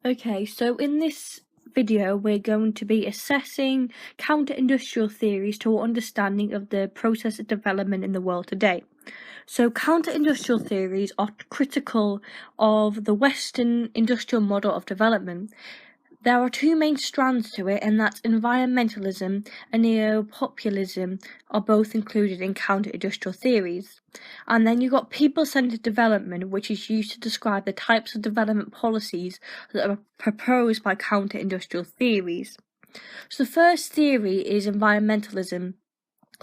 Okay, so in this video, we're going to be assessing counter-industrial theories to our understanding of the process of development in the world today. So counter-industrial theories are critical of the Western industrial model of development. There are two main strands to it, and that's environmentalism and neo-populism are both included in counter-industrial theories. And then you've got people-centered development, which is used to describe the types of development policies that are proposed by counter-industrial theories. So the first theory is environmentalism,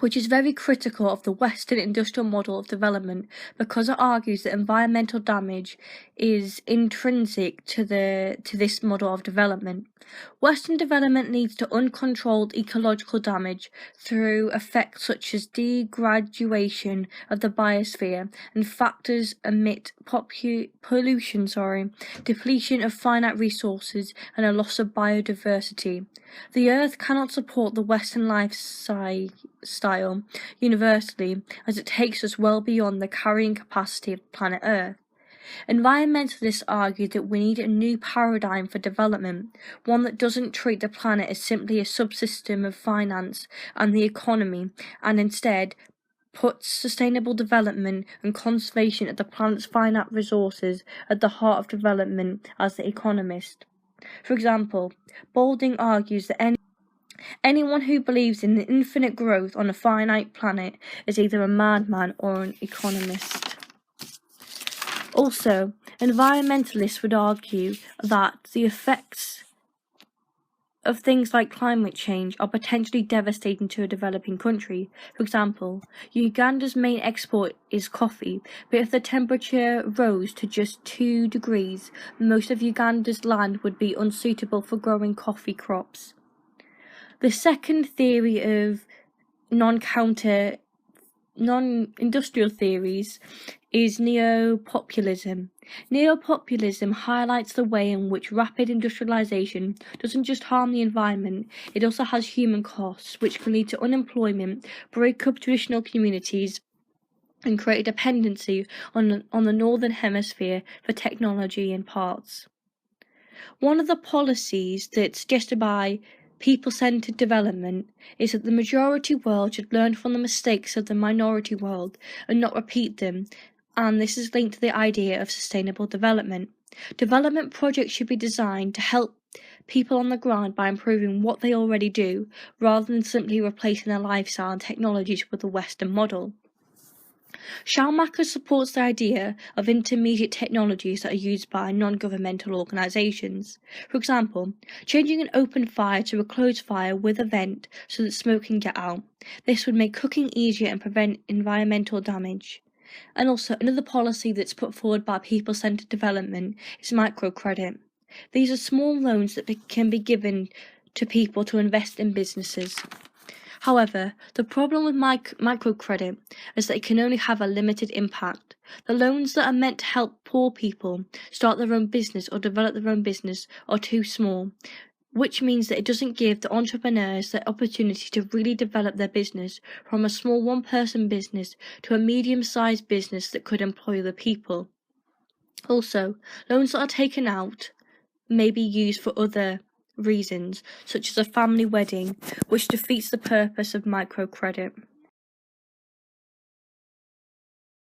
which is very critical of the Western industrial model of development because it argues that environmental damage is intrinsic to this model of development. Western development leads to uncontrolled ecological damage through effects such as degradation of the biosphere and factors emit pollution, depletion of finite resources, and a loss of biodiversity. The Earth cannot support the Western lifestyle universally, as it takes us well beyond the carrying capacity of planet Earth. Environmentalists argue that we need a new paradigm for development, one that doesn't treat the planet as simply a subsystem of finance and the economy, and instead puts sustainable development and conservation of the planet's finite resources at the heart of development as The Economist. For example, Balding argues that anyone who believes in infinite growth on a finite planet is either a madman or an economist. Also, environmentalists would argue that the effects of things like climate change are potentially devastating to a developing country. For example, Uganda's main export is coffee, but if the temperature rose to just 2 degrees, most of Uganda's land would be unsuitable for growing coffee crops. The second theory of non-industrial theories is neo-populism. Neo-populism highlights the way in which rapid industrialization doesn't just harm the environment, it also has human costs, which can lead to unemployment, break up traditional communities, and create a dependency on the Northern Hemisphere for technology and parts. One of the policies that's suggested by people-centered development is that the majority world should learn from the mistakes of the minority world and not repeat them, and this is linked to the idea of sustainable development. Development projects should be designed to help people on the ground by improving what they already do, rather than simply replacing their lifestyle and technologies with the Western model. Schaumacher supports the idea of intermediate technologies that are used by non-governmental organisations. For example, changing an open fire to a closed fire with a vent so that smoke can get out. This would make cooking easier and prevent environmental damage. And also, another policy that's put forward by people-centred development is microcredit. These are small loans that can be given to people to invest in businesses. However, the problem with microcredit is that it can only have a limited impact. The loans that are meant to help poor people start their own business or develop their own business are too small, which means that it doesn't give the entrepreneurs the opportunity to really develop their business from a small one-person business to a medium-sized business that could employ other people. Also, loans that are taken out may be used for other reasons, such as a family wedding, which defeats the purpose of microcredit.